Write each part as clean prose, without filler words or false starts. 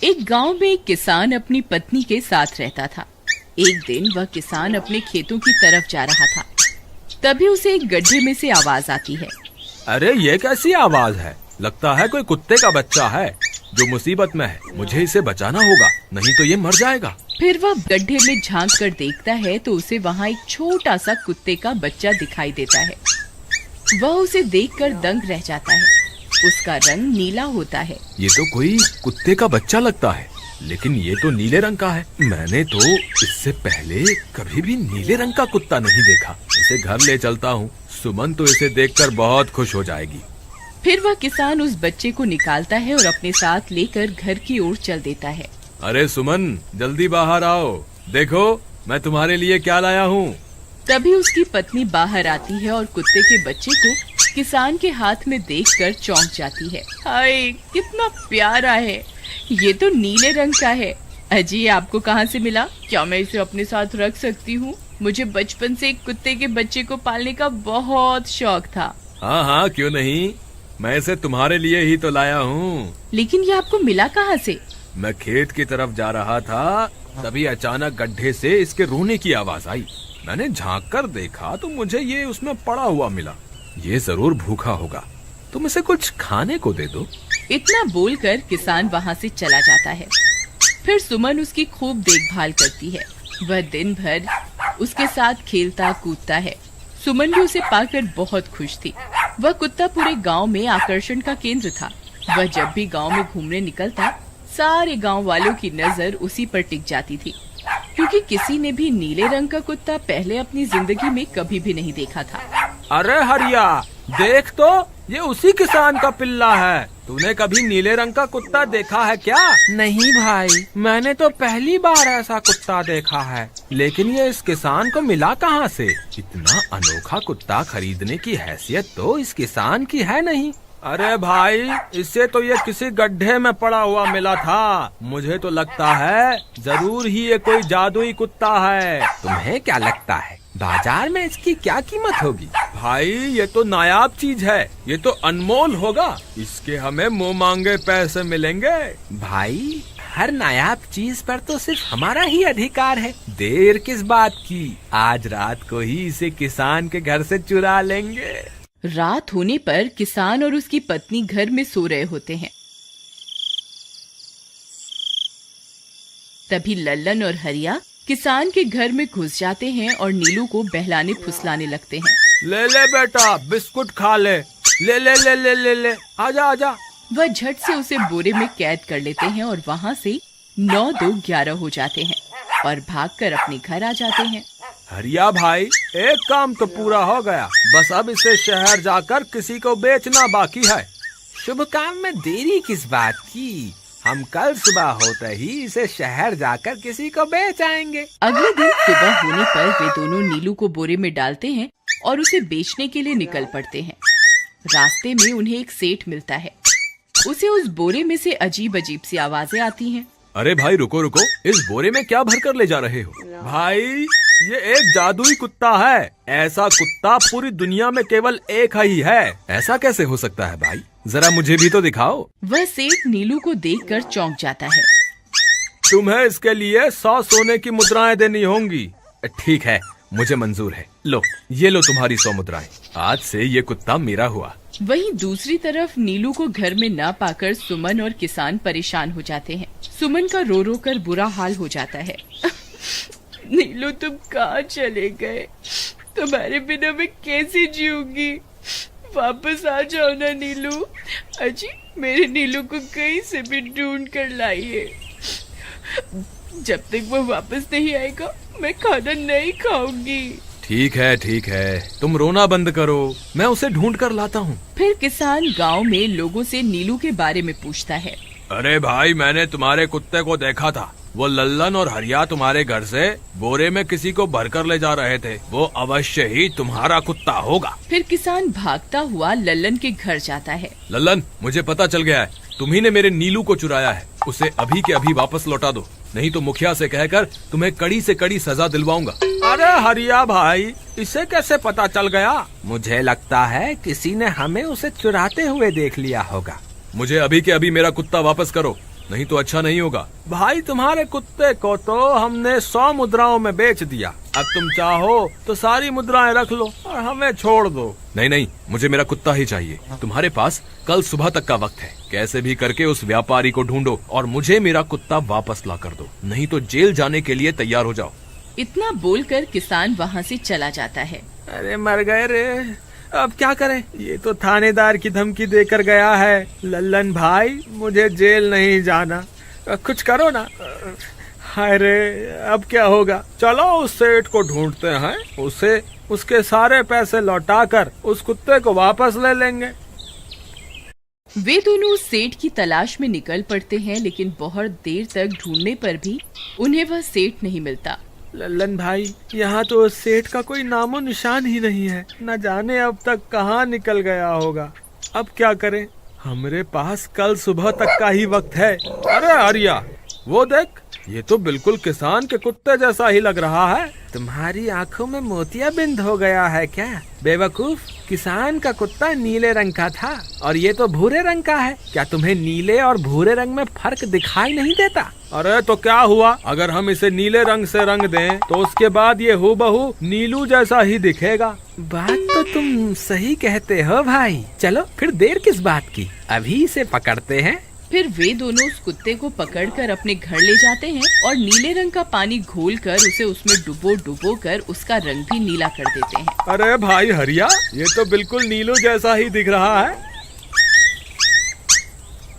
एक गांव में एक किसान अपनी पत्नी के साथ रहता था। एक दिन वह किसान अपने खेतों की तरफ जा रहा था। तभी उसे एक गड्ढे में से आवाज आती है। अरे ये कैसी आवाज है? लगता है कोई कुत्ते का बच्चा है जो मुसीबत में है। मुझे इसे बचाना होगा, नहीं तो ये मर जाएगा। फिर वह गड्ढे में झांक कर देखता है तो उसे वहाँ एक छोटा सा कुत्ते का बच्चा दिखाई देता है। वह उसे देखकर दंग रह जाता है। उसका रंग नीला होता है। ये तो कोई कुत्ते का बच्चा लगता है, लेकिन ये तो नीले रंग का है। मैंने तो इससे पहले कभी भी नीले रंग का कुत्ता नहीं देखा। इसे घर ले चलता हूँ। सुमन तो इसे देखकर बहुत खुश हो जाएगी। फिर वह किसान उस बच्चे को निकालता है और अपने साथ लेकर घर की ओर चल देता है। अरे सुमन, जल्दी बाहर आओ, देखो मैं तुम्हारे लिए क्या लाया हूँ। तभी उसकी पत्नी बाहर आती है और कुत्ते के बच्चे को किसान के हाथ में देखकर चौंक जाती है। हाय, कितना प्यारा है! ये तो नीले रंग का है। अजी, ये आपको कहाँ से मिला? क्या मैं इसे अपने साथ रख सकती हूँ? मुझे बचपन से एक कुत्ते के बच्चे को पालने का बहुत शौक था। हाँ हाँ, क्यों नहीं, मैं इसे तुम्हारे लिए ही तो लाया हूँ। लेकिन ये आपको मिला कहाँ से? मैं खेत की तरफ जा रहा था, तभी अचानक गड्ढे से इसके रोने की आवाज आई। मैंने झांक कर देखा तो मुझे ये उसमें पड़ा हुआ मिला। ये जरूर भूखा होगा, तुम इसे कुछ खाने को दे दो। इतना बोलकर किसान वहाँ से चला जाता है। फिर सुमन उसकी खूब देखभाल करती है। वह दिन भर उसके साथ खेलता कूदता है। सुमन भी उसे पाकर बहुत खुश थी। वह कुत्ता पूरे गांव में आकर्षण का केंद्र था। वह जब भी गांव में घूमने निकलता, सारे गांव वालों की नजर उसी पर टिक जाती थी, क्योंकि किसी ने भी नीले रंग का कुत्ता पहले अपनी जिंदगी में कभी भी नहीं देखा था। अरे हरिया, देख तो, ये उसी किसान का पिल्ला है। तूने कभी नीले रंग का कुत्ता देखा है क्या? नहीं भाई, मैंने तो पहली बार ऐसा कुत्ता देखा है। लेकिन ये इस किसान को मिला कहाँ से? इतना अनोखा कुत्ता खरीदने की हैसियत तो इस किसान की है नहीं। अरे भाई, इससे तो ये किसी गड्ढे में पड़ा हुआ मिला था। मुझे तो लगता है जरूर ही ये कोई जादुई कुत्ता है। तुम्हें क्या लगता है बाजार में इसकी क्या कीमत होगी? भाई, ये तो नायाब चीज है, ये तो अनमोल होगा। इसके हमें मुंह मांगे पैसे मिलेंगे। भाई, हर नायाब चीज पर तो सिर्फ हमारा ही अधिकार है। देर किस बात की, आज रात को ही इसे किसान के घर से चुरा लेंगे। रात होने पर किसान और उसकी पत्नी घर में सो रहे होते हैं। तभी लल्लन और हरिया किसान के घर में घुस जाते हैं और नीलू को बहलाने फुसलाने लगते हैं। ले ले बेटा, बिस्कुट खा ले। ले ले ले ले ले ले, आजा आजा। वह झट से उसे बोरे में कैद कर लेते हैं और वहाँ से 9-2-11 हो जाते हैं और भागकर अपने घर आ जाते हैं। हरिया भाई, एक काम तो पूरा हो गया, बस अब इसे शहर जाकर किसी को बेचना बाकी है। शुभ काम में देरी किस बात की? हम कल सुबह होते ही इसे शहर जाकर किसी को बेच आएंगे। अगले दिन सुबह होने पर वे दोनों नीलू को बोरे में डालते हैं और उसे बेचने के लिए निकल पड़ते हैं। रास्ते में उन्हें एक सेठ मिलता है। उसे उस बोरे में से अजीब अजीब सी आवाजें आती हैं। अरे भाई, रुको रुको, इस बोरे में क्या भरकर ले जा रहे हो? भाई, ये एक जादुई कुत्ता है। ऐसा कुत्ता पूरी दुनिया में केवल एक ही है। ऐसा कैसे हो सकता है भाई? जरा मुझे भी तो दिखाओ। वह सेठ नीलू को देखकर चौंक जाता है। तुम्हें इसके लिए 100 सोने की मुद्राएं देनी होंगी। ठीक है, मुझे मंजूर है। लो, ये लो तुम्हारी 100 मुद्राएं। आज से ये कुत्ता मेरा हुआ। वहीं दूसरी तरफ नीलू को घर में न पाकर सुमन और किसान परेशान हो जाते हैं। सुमन का रो रो कर बुरा हाल हो जाता है। नीलू, तुम कहाँ चले गए? तुम्हारे बिना मैं कैसे जीऊंगी? वापस आ जाओ ना नीलू। अजी, मेरे नीलू को कहीं से भी ढूंढ कर लाइए। जब तक वो वापस नहीं आएगा, मैं खाना नहीं खाऊंगी। ठीक है, तुम रोना बंद करो, मैं उसे ढूंढ कर लाता हूँ। फिर किसान गांव में लोगों से नीलू के बारे में पूछता है। अरे भाई, मैंने तुम्हारे कुत्ते को देखा था। वो लल्लन और हरिया तुम्हारे घर से बोरे में किसी को भरकर ले जा रहे थे। वो अवश्य ही तुम्हारा कुत्ता होगा। फिर किसान भागता हुआ लल्लन के घर जाता है। लल्लन, मुझे पता चल गया है, तुम्ही ने मेरे नीलू को चुराया है। उसे अभी के अभी वापस लौटा दो, नहीं तो मुखिया से कहकर तुम्हें कड़ी से कड़ी सजा दिलवाऊंगा। अरे हरिया भाई, इसे कैसे पता चल गया? मुझे लगता है किसी ने हमें उसे चुराते हुए देख लिया होगा। मुझे अभी के अभी मेरा कुत्ता वापस करो, नहीं तो अच्छा नहीं होगा। भाई तुम्हारे कुत्ते को तो हमने 100 मुद्राओं में बेच दिया, अब तुम चाहो तो सारी मुद्राएं रख लो और हमें छोड़ दो। नहीं नहीं, मुझे मेरा कुत्ता ही चाहिए। तुम्हारे पास कल सुबह तक का वक्त है, कैसे भी करके उस व्यापारी को ढूंढो और मुझे मेरा कुत्ता वापस ला कर दो, नहीं तो जेल जाने के लिए तैयार हो जाओ। इतना बोलकर किसान वहाँ से चला जाता है। अरे मर गए रे, अब क्या करें, ये तो थानेदार की धमकी देकर गया है। लल्लन भाई, मुझे जेल नहीं जाना, कुछ करो ना। हाय रे, अब क्या होगा। चलो उस सेठ को ढूंढते हैं, उसे उसके सारे पैसे लौटाकर उस कुत्ते को वापस ले लेंगे। वे दोनों उस सेठ की तलाश में निकल पड़ते हैं, लेकिन बहुत देर तक ढूंढने पर भी उन्हें वह सेठ नहीं मिलता। लल्लन भाई, यहाँ तो उस सेठ का कोई नामो निशान ही नहीं है, न जाने अब तक कहाँ निकल गया होगा। अब क्या करें, हमारे पास कल सुबह तक का ही वक्त है। अरे आर्या, वो देख, ये तो बिल्कुल किसान के कुत्ते जैसा ही लग रहा है। तुम्हारी आंखों में मोतियाबिंद हो गया है क्या बेवकूफ? किसान का कुत्ता नीले रंग का था और ये तो भूरे रंग का है। क्या तुम्हें नीले और भूरे रंग में फर्क दिखाई नहीं देता? अरे तो क्या हुआ, अगर हम इसे नीले रंग से रंग दें तो उसके बाद ये हूबहू नीलू जैसा ही दिखेगा। बात तो तुम सही कहते हो भाई, चलो फिर देर किस बात की, अभी इसे पकड़ते हैं। फिर वे दोनों उस कुत्ते को पकड़कर अपने घर ले जाते हैं और नीले रंग का पानी घोलकर उसे उसमें डुबो कर उसका रंग भी नीला कर देते हैं। अरे भाई हरिया, ये तो बिल्कुल नीलू जैसा ही दिख रहा है।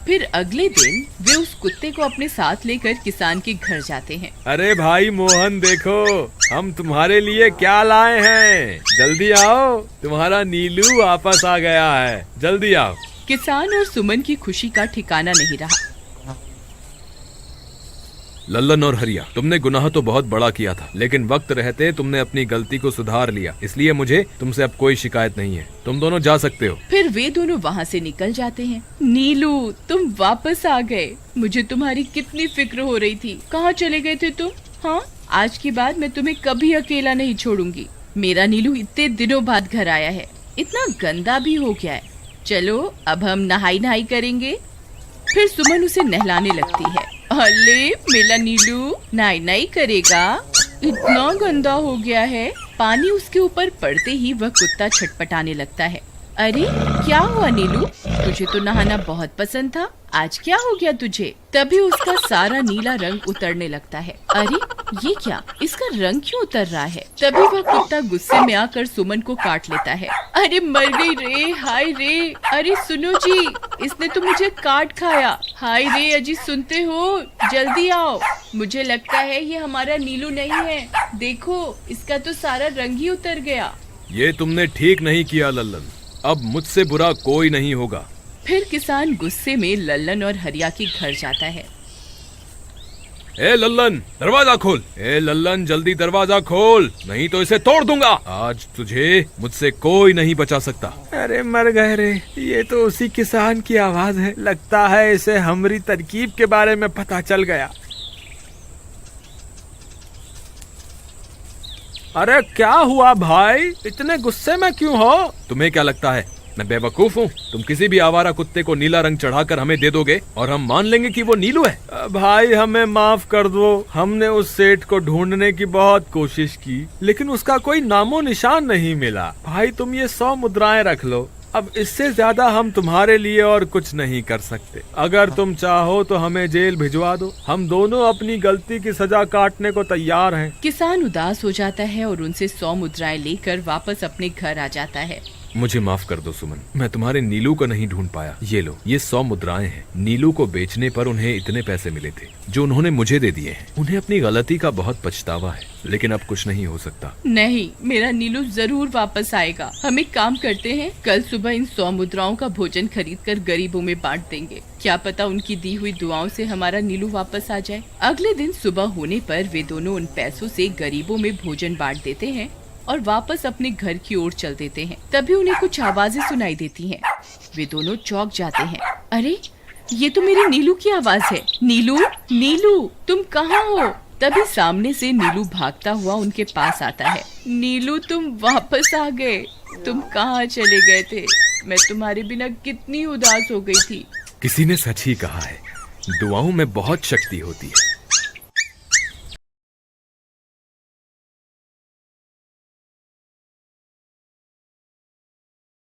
फिर अगले दिन वे उस कुत्ते को अपने साथ लेकर किसान के घर जाते हैं। अरे भाई मोहन, देखो हम तुम्हारे लिए क्या लाए हैं, जल्दी आओ, तुम्हारा नीलू वापस आ गया है, जल्दी आओ। किसान और सुमन की खुशी का ठिकाना नहीं रहा। लल्लन और हरिया, तुमने गुनाह तो बहुत बड़ा किया था, लेकिन वक्त रहते तुमने अपनी गलती को सुधार लिया, इसलिए मुझे तुमसे अब कोई शिकायत नहीं है, तुम दोनों जा सकते हो। फिर वे दोनों वहाँ से निकल जाते हैं। नीलू, तुम वापस आ गए, मुझे तुम्हारी कितनी फिक्र हो रही थी। कहाँ चले गए थे तुम? हाँ, आज के बाद मैं तुम्हें कभी अकेला नहीं छोड़ूंगी। मेरा नीलू इतने दिनों बाद घर आया है, इतना गंदा भी हो गया है। चलो अब हम नहाई करेंगे। फिर सुमन उसे नहलाने लगती है। अले मेरा नीलू नहाई करेगा, इतना गंदा हो गया है। पानी उसके ऊपर पड़ते ही वह कुत्ता छटपटाने लगता है। अरे क्या हुआ नीलू, तुझे तो नहाना बहुत पसंद था, आज क्या हो गया तुझे? तभी उसका सारा नीला रंग उतरने लगता है। अरे ये क्या, इसका रंग क्यों उतर रहा है? तभी वह कुत्ता गुस्से में आकर सुमन को काट लेता है। अरे मर गई रे, हाय रे। अरे सुनो जी, इसने तो मुझे काट खाया। हाय रे अजी, सुनते हो? जल्दी आओ, मुझे लगता है ये हमारा नीलू नहीं है। देखो, इसका तो सारा रंग ही उतर गया। ये तुमने ठीक नहीं किया लल्लन, अब मुझसे बुरा कोई नहीं होगा। फिर किसान गुस्से में लल्लन और हरिया के घर जाता है। ए लल्लन, दरवाजा खोल। ए लल्लन, जल्दी दरवाजा खोल, नहीं तो इसे तोड़ दूंगा। आज तुझे मुझसे कोई नहीं बचा सकता। अरे मर गए रे, ये तो उसी किसान की आवाज है, लगता है इसे हमारी तरकीब के बारे में पता चल गया। अरे क्या हुआ भाई, इतने गुस्से में क्यों हो? तुम्हें क्या लगता है मैं बेवकूफ हूँ? तुम किसी भी आवारा कुत्ते को नीला रंग चढ़ाकर हमें दे दोगे और हम मान लेंगे कि वो नीलू है? भाई हमें माफ कर दो, हमने उस सेठ को ढूंढने की बहुत कोशिश की, लेकिन उसका कोई नामो निशान नहीं मिला। भाई तुम ये 100 मुद्राएं रख लो, अब इससे ज्यादा हम तुम्हारे लिए और कुछ नहीं कर सकते। अगर तुम चाहो तो हमें जेल भिजवा दो, हम दोनों अपनी गलती की सजा काटने को तैयार हैं। किसान उदास हो जाता है और उनसे 100 मुद्राएं लेकर वापस अपने घर आ जाता है। मुझे माफ कर दो सुमन, मैं तुम्हारे नीलू को नहीं ढूंढ पाया। ये लो, ये 100 मुद्राएं हैं। नीलू को बेचने पर उन्हें इतने पैसे मिले थे जो उन्होंने मुझे दे दिए हैं। उन्हें अपनी गलती का बहुत पछतावा है, लेकिन अब कुछ नहीं हो सकता। नहीं, मेरा नीलू जरूर वापस आएगा। हम एक काम करते हैं, कल सुबह इन 100 मुद्राओं का भोजन खरीदकर गरीबों में बांट देंगे। क्या पता उनकी दी हुई दुआओं से हमारा नीलू वापस आ जाए। अगले दिन सुबह होने पर वे दोनों उन पैसों से गरीबों में भोजन बांट देते हैं और वापस अपने घर की ओर चल देते हैं। तभी उन्हें कुछ आवाजें सुनाई देती हैं। वे दोनों चौंक जाते हैं। अरे ये तो मेरी नीलू की आवाज है। नीलू, नीलू तुम कहाँ हो? तभी सामने से नीलू भागता हुआ उनके पास आता है। नीलू तुम वापस आ गए, तुम कहाँ चले गए थे? मैं तुम्हारे बिना कितनी उदास हो गई थी। किसी ने सच ही कहा है, दुआओं में बहुत शक्ति होती है।